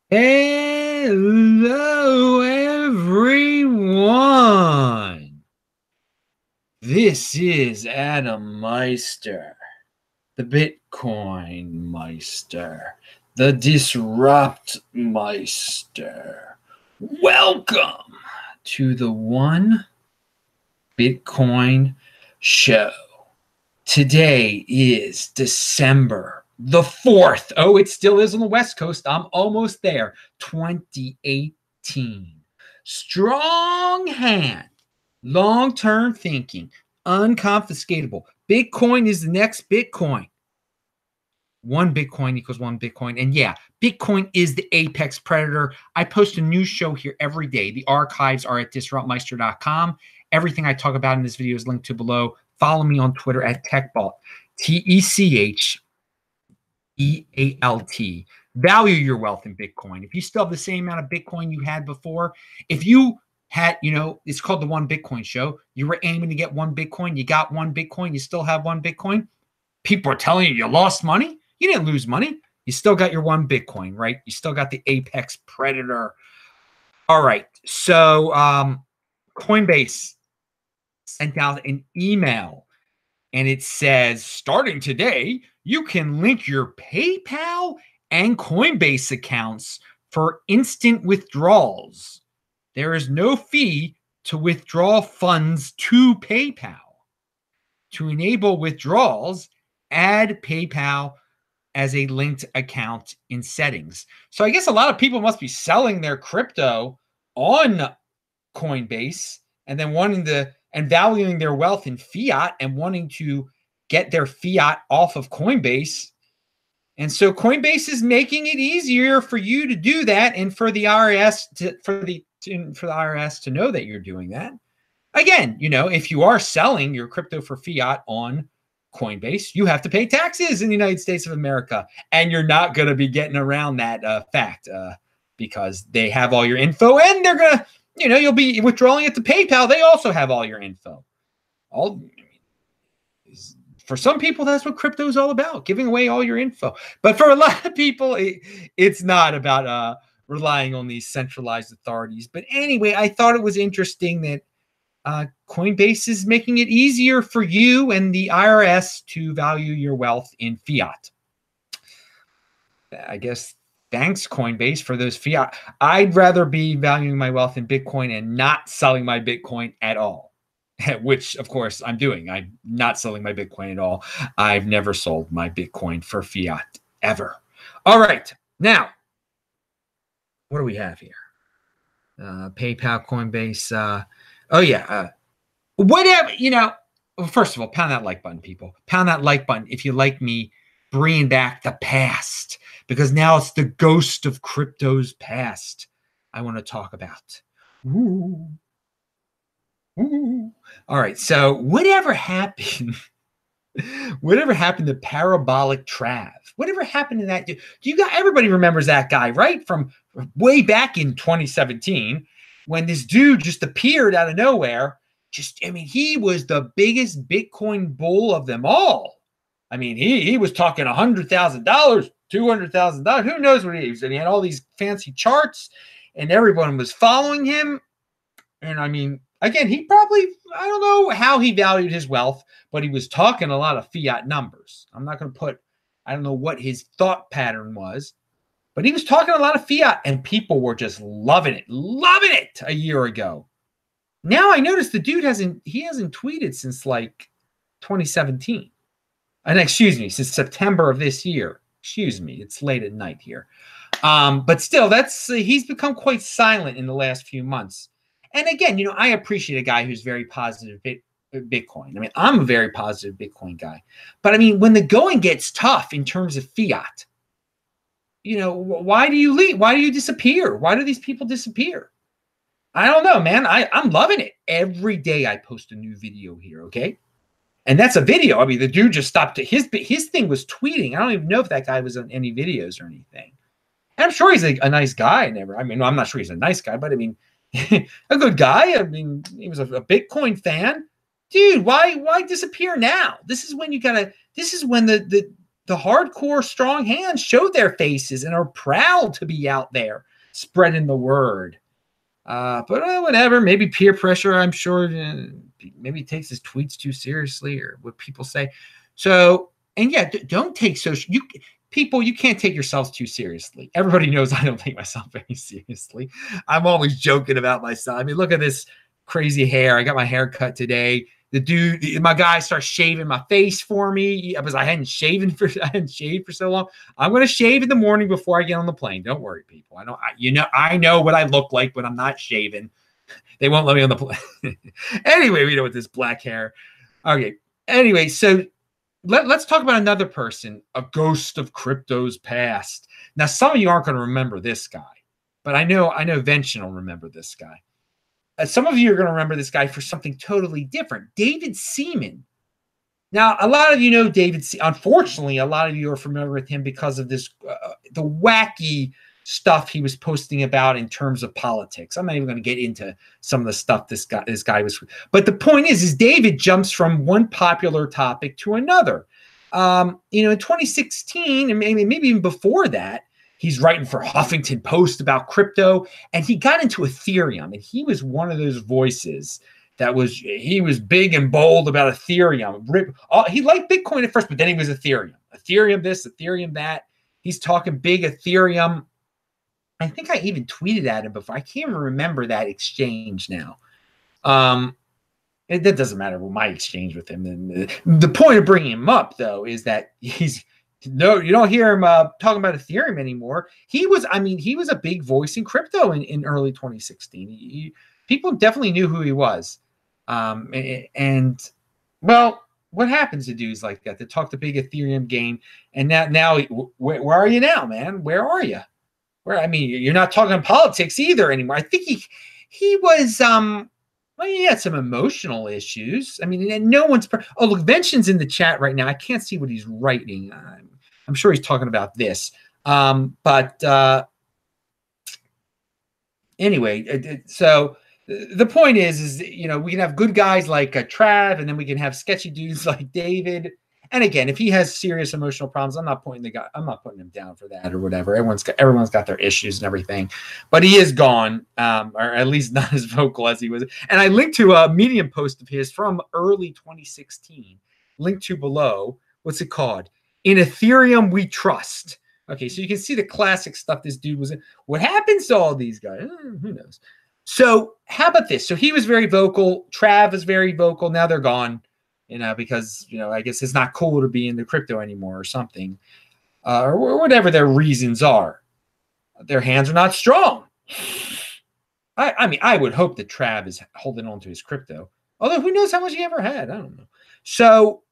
Hello, everyone. This is Adam Meister, the Bitcoin Meister, the Disrupt Meister. Welcome to the One Bitcoin Show. Today is December the 4th. Oh, it still is on the West Coast. I'm almost there. 2018. Strong hand, long-term thinking, unconfiscatable. Bitcoin is the next Bitcoin. One Bitcoin equals one Bitcoin. And yeah, Bitcoin is the apex predator. I post a new show here every day. The archives are at disruptmeister.com. Everything I talk about in this video is linked to below. Follow me on Twitter at TechBalt, TECHEALT. Value your wealth in Bitcoin. If you still have the same amount of Bitcoin you had before, if you had, it's called the One Bitcoin Show. You were aiming to get one Bitcoin. You got one Bitcoin. You still have one Bitcoin. People are telling you lost money. You didn't lose money. You still got your one Bitcoin, right? You still got the apex predator. All right. So Coinbase sent out an email and it says, starting today, you can link your PayPal and Coinbase accounts for instant withdrawals. There is no fee to withdraw funds to PayPal. To enable withdrawals, add PayPal as a linked account in settings. So I guess a lot of people must be selling their crypto on Coinbase and then and valuing their wealth in fiat and wanting to get their fiat off of Coinbase. And so Coinbase is making it easier for you to do that and for the IRS for the IRS to know that you're doing that. Again, if you are selling your crypto for fiat on Coinbase, you have to pay taxes in the United States of America, and you're not going to be getting around that fact because they have all your info, and they're going to, you'll be withdrawing it to PayPal. They also have all your info. For some people, that's what crypto is all about, giving away all your info. But for a lot of people, it's not about relying on these centralized authorities. But anyway, I thought it was interesting that Coinbase is making it easier for you and the IRS to value your wealth in fiat. I guess thanks, Coinbase, for those fiat. I'd rather be valuing my wealth in Bitcoin and not selling my Bitcoin at all, which, of course, I'm doing. I'm not selling my Bitcoin at all. I've never sold my Bitcoin for fiat, ever. All right. Now, what do we have here? PayPal, Coinbase. Oh, yeah. Whatever, first of all, pound that like button, people. Pound that like button if you like me bringing back the past, because now it's the ghost of crypto's past I want to talk about. Ooh. Ooh. All right. So whatever happened to Parabolic Trav? Whatever happened to that? Everybody remembers that guy, right? From way back in 2017. When this dude just appeared out of nowhere, he was the biggest Bitcoin bull of them all. I mean, he was talking $100,000, $200,000. Who knows what he was? And he had all these fancy charts, and everyone was following him. And I mean, again, he probably, I don't know how he valued his wealth, but he was talking a lot of fiat numbers. I'm not going to I don't know what his thought pattern was. But he was talking a lot of fiat, and people were just loving it a year ago. Now I noticed the dude hasn't tweeted since like 2017. And excuse me, since September of this year. Excuse me, it's late at night here. But still, he's become quite silent in the last few months. And again, I appreciate a guy who's very positive Bitcoin. I mean, I'm a very positive Bitcoin guy. But I mean, when the going gets tough in terms of fiat, why do you leave? Why do you disappear? Why do these people disappear? I don't know, man. I'm loving it. Every day I post a new video here, okay? And that's a video. I mean, the dude just stopped. His thing was tweeting. I don't even know if that guy was on any videos or anything. And I'm sure he's a nice guy. I'm not sure he's a nice guy, but I mean, a good guy. I mean, he was a Bitcoin fan. Dude, why disappear now? This is when the the hardcore strong hands show their faces and are proud to be out there spreading the word. But whatever, maybe peer pressure, I'm sure, maybe he takes his tweets too seriously or what people say. So, and yeah, don't take social, you can't take yourselves too seriously. Everybody knows I don't take myself very seriously. I'm always joking about myself. I mean, look at this crazy hair. I got my hair cut today. My guy starts shaving my face for me because I hadn't shaved for so long. I'm going to shave in the morning before I get on the plane. Don't worry, people. I know what I look like when I'm not shaving. They won't let me on the plane. Anyway, we know with this black hair. Okay. Anyway, so let's talk about another person, a ghost of crypto's past. Now, some of you aren't going to remember this guy, but I know Vention will remember this guy. Some of you are going to remember this guy for something totally different. David Seaman. Now, a lot of you know David. Unfortunately, a lot of you are familiar with him because of this, the wacky stuff he was posting about in terms of politics. I'm not even going to get into some of the stuff this guy was. But the point is David jumps from one popular topic to another. In 2016, and maybe even before that, he's writing for Huffington Post about crypto, and he got into Ethereum, and he was one of those voices he was big and bold about Ethereum. He liked Bitcoin at first, but then he was Ethereum. Ethereum this, Ethereum that. He's talking big Ethereum. I think I even tweeted at him before. I can't even remember that exchange now. That doesn't matter what my exchange with him. The point of bringing him up, though, is that you don't hear him talking about Ethereum anymore. He was a big voice in crypto in early 2016. People definitely knew who he was. And well, what happens to dudes like that talk the big Ethereum game? And now where are you now, man? Where are you? You're not talking politics either anymore. I think he was he had some emotional issues. And no one's look, Vention's in the chat right now. I can't see what he's writing. I'm sure he's talking about this. Anyway, so the point is we can have good guys like Trav, and then we can have sketchy dudes like David. And again, if he has serious emotional problems, I'm not putting him down for that or whatever. Everyone's got their issues and everything, but he is gone, or at least not as vocal as he was. And I linked to a Medium post of his from early 2016, linked to below. What's it called? In Ethereum We Trust. Okay, so you can see the classic stuff this dude was in. What happens to all these guys? Who knows? So how about this? So he was very vocal. Trav is very vocal. Now they're gone, because, I guess it's not cool to be in the crypto anymore or something, or whatever their reasons are. Their hands are not strong. I would hope that Trav is holding on to his crypto. Although who knows how much he ever had? I don't know. So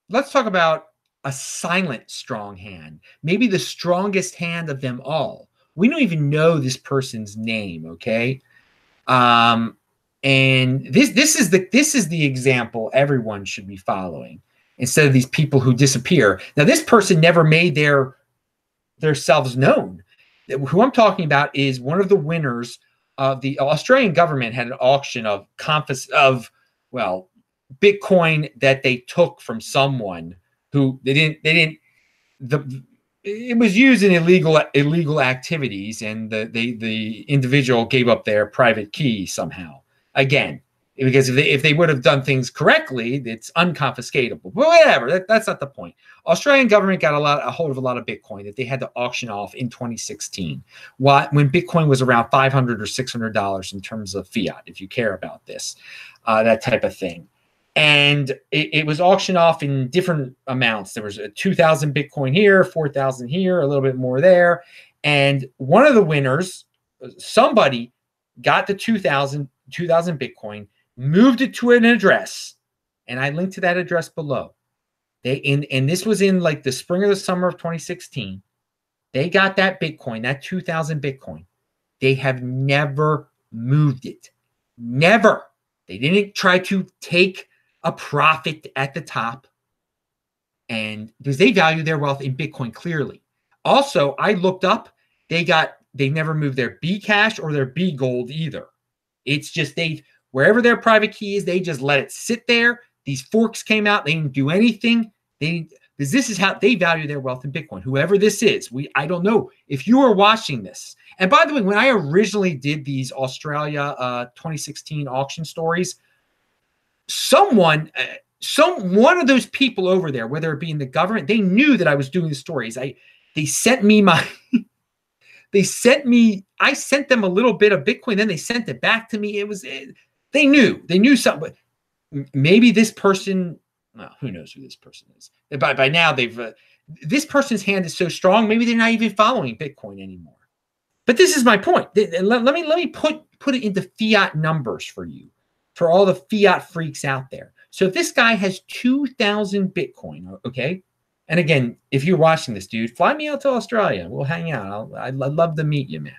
let's talk about a silent strong hand, maybe the strongest hand of them all. We don't even know this person's name, okay? And this is the example everyone should be following instead of these people who disappear. Now, this person never made their selves known. Who I'm talking about is one of the winners of the Australian government had an auction of Bitcoin that they took from someone who it was used in illegal activities, and the individual gave up their private key somehow. Again, because if they would have done things correctly, it's unconfiscatable. But whatever, that's not the point. Australian government got a hold of a lot of Bitcoin that they had to auction off in 2016, when Bitcoin was around $500 or $600 in terms of fiat, if you care about this, that type of thing. And it was auctioned off in different amounts. There was a 2,000 Bitcoin here, 4,000 here, a little bit more there. And one of the winners, somebody got the 2,000 Bitcoin, moved it to an address, and I linked to that address below. And this was in like the spring or the summer of 2016. They got that Bitcoin, that 2,000 Bitcoin. They have never moved it. Never. They didn't try to take a profit at the top, and because they value their wealth in Bitcoin clearly. Also, I looked up, they never moved their B cash or their B gold either. It's just wherever their private key is, they just let it sit there. These forks came out, they didn't do anything. because this is how they value their wealth in Bitcoin. Whoever this is, I don't know if you are watching this. And by the way, when I originally did these Australia 2016 auction stories, one of those people over there, whether it be in the government, they knew that I was doing the stories. They sent me I sent them a little bit of Bitcoin, then they sent it back to me. They knew something. Maybe this person, well, who knows who this person is? By now this person's hand is so strong, maybe they're not even following Bitcoin anymore. But this is my point. Let me put it into fiat numbers for you, for all the fiat freaks out there. So if this guy has 2,000 Bitcoin, okay? And again, if you're watching this, dude, fly me out to Australia. We'll hang out. I'd love to meet you, man.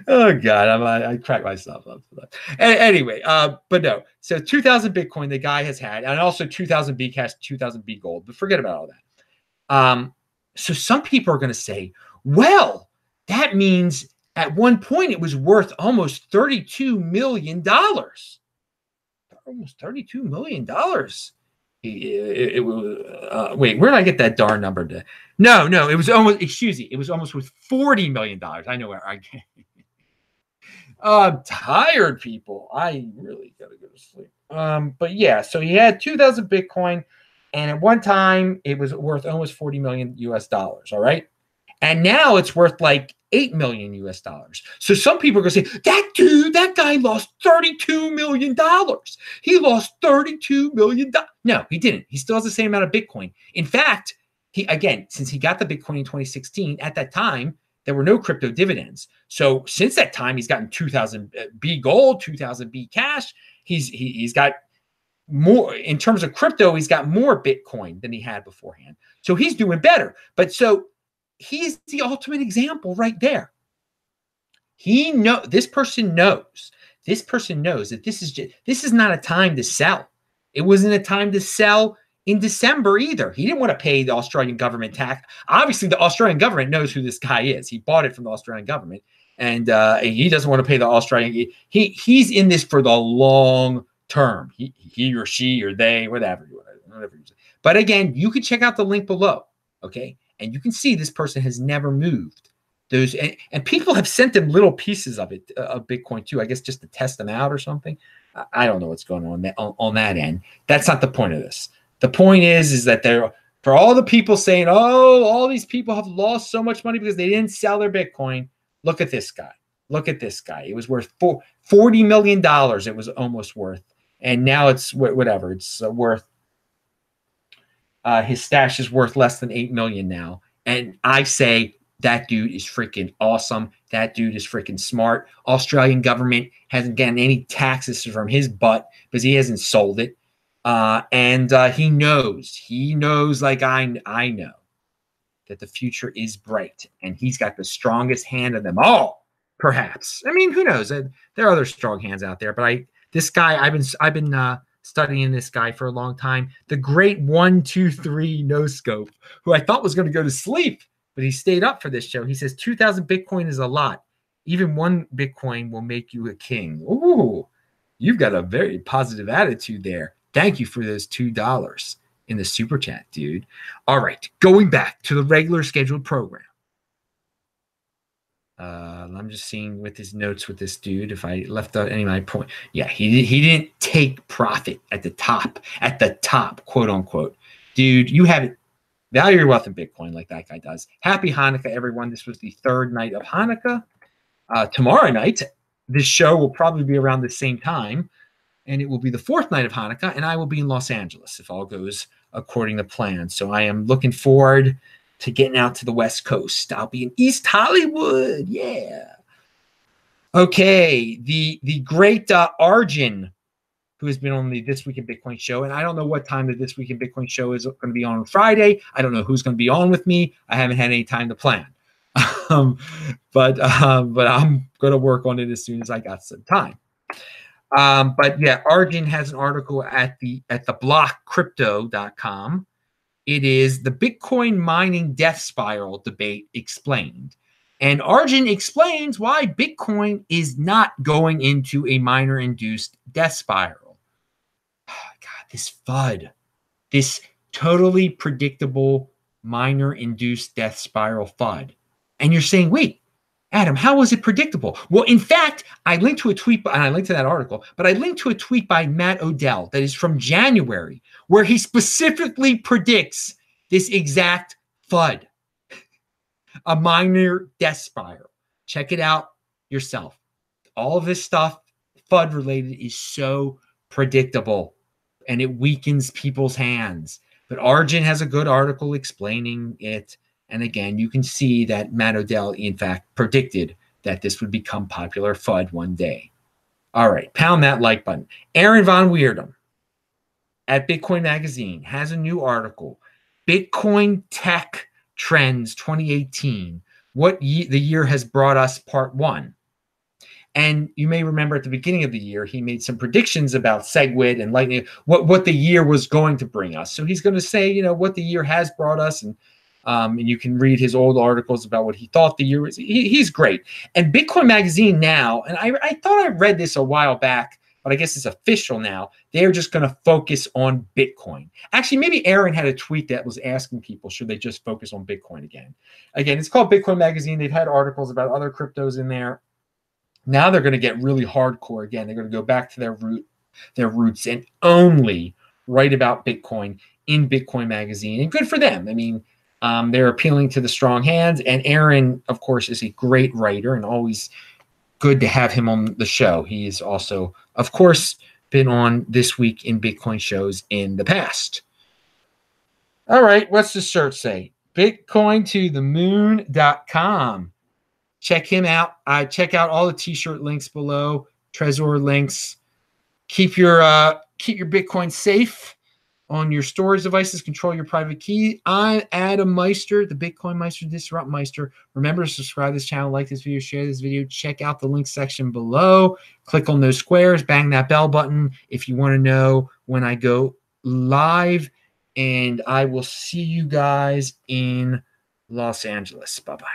Oh, God, I crack myself up for that. Anyway, but no. So 2,000 Bitcoin the guy has had, and also 2,000 B cash, 2,000 B gold. But forget about all that. So some people are going to say, well, that means at one point it was worth almost $32 million. Almost $32 million. It was wait, where did I get that darn number to? No, it was almost, excuse me, it was almost worth $40 million. I know where I can. I'm tired, people. I really gotta go to sleep. But yeah, so he had 2,000 Bitcoin, and at one time it was worth almost $40 million US. All right. And now it's worth like $8 million US. So some people are going to say, that guy lost $32 million. He lost $32 million. No, he didn't. He still has the same amount of Bitcoin. In fact, since he got the Bitcoin in 2016, at that time, there were no crypto dividends. So since that time, he's gotten 2,000 B gold, 2,000 B cash. He's got more in terms of crypto. He's got more Bitcoin than he had beforehand. So he's doing better. But so he's the ultimate example right there. This person knows that this is not a time to sell. It wasn't a time to sell in December either. He didn't want to pay the Australian government tax. Obviously, the Australian government knows who this guy is. He bought it from the Australian government, and he doesn't want to pay the Australian. He's in this for the long term. He or she or they, whatever. But again, you can check out the link below, okay? And you can see this person has never moved those. And people have sent them little pieces of it, of Bitcoin too, I guess just to test them out or something. I don't know what's going on that end. That's not the point of this. The point is that for all the people saying, oh, all these people have lost so much money because they didn't sell their Bitcoin. Look at this guy. Look at this guy. It was worth $40 million. It was almost worth. And now it's whatever. It's worth. His stash is worth less than $8 million now. And I say that dude is freaking awesome. That dude is freaking smart. Australian government hasn't gotten any taxes from his butt because he hasn't sold it. And he knows like I know that the future is bright, and he's got the strongest hand of them all, perhaps. I mean, who knows? There are other strong hands out there, but I've been studying this guy for a long time. The great 123 No Scope, who I thought was going to go to sleep, but he stayed up for this show. He says 2,000 Bitcoin is a lot. Even one Bitcoin will make you a king. Ooh, you've got a very positive attitude there. Thank you for those $2 in the super chat, dude. All right, going back to the regular scheduled program. I'm just seeing with his notes with this dude if I left out any of my point. Yeah, he didn't take profit at the top, quote unquote. Dude, you have it. Value your wealth in Bitcoin like that guy does. Happy Hanukkah, everyone. This was the third night of Hanukkah. Tomorrow night, this show will probably be around the same time, and it will be the fourth night of Hanukkah, and I will be in Los Angeles if all goes according to plan. So I am looking forward to getting out to the West Coast. I'll be in East Hollywood. Yeah. Okay. The great Arjun, who has been on the This Week in Bitcoin show, and I don't know what time the This Week in Bitcoin show is going to be on Friday. I don't know who's going to be on with me. I haven't had any time to plan. But I'm going to work on it as soon as I got some time. But yeah, Arjun has an article at the blockcrypto.com. It is the Bitcoin mining death spiral debate explained. And Arjun explains why Bitcoin is not going into a miner-induced death spiral. God, this FUD, this totally predictable miner-induced death spiral FUD. And you're saying, wait, Adam, how was it predictable? Well, in fact, I linked to a tweet, and I linked to that article, but I linked to a tweet by Matt Odell that is from January, where he specifically predicts this exact FUD, a miner death spiral. Check it out yourself. All of this stuff, FUD related, is so predictable, and it weakens people's hands. But Arjun has a good article explaining it. And again, you can see that Matt Odell, in fact, predicted that this would become popular FUD one day. All right, pound that like button. Aaron Von Weerdum at Bitcoin Magazine has a new article, Bitcoin Tech Trends 2018, What the Year Has Brought Us, Part 1. And you may remember at the beginning of the year, he made some predictions about SegWit and Lightning, what the year was going to bring us. So he's going to say, you know, what the year has brought us, and you can read his old articles about what he thought the year was. He's great. And Bitcoin Magazine now, and I thought I read this a while back, but I guess it's official now. They're just going to focus on Bitcoin. Actually, maybe Aaron had a tweet that was asking people, should they just focus on Bitcoin again? Again, it's called Bitcoin Magazine. They've had articles about other cryptos in there. Now they're going to get really hardcore again. They're going to go back to their roots and only write about Bitcoin in Bitcoin Magazine. And good for them. I mean, they're appealing to the strong hands. And Aaron, of course, is a great writer and always good to have him on the show. He is also, of course, been on This Week in Bitcoin shows in the past. All right, what's the shirt say? BitcoinToTheMoon.com. Check him out. Check out all the t-shirt links below, Trezor links. Keep your Bitcoin safe on your storage devices. Control your private key. I'm Adam Meister, the Bitcoin Meister, Disrupt Meister. Remember to subscribe to this channel, like this video, share this video. Check out the link section below. Click on those squares. Bang that bell button if you want to know when I go live. And I will see you guys in Los Angeles. Bye-bye.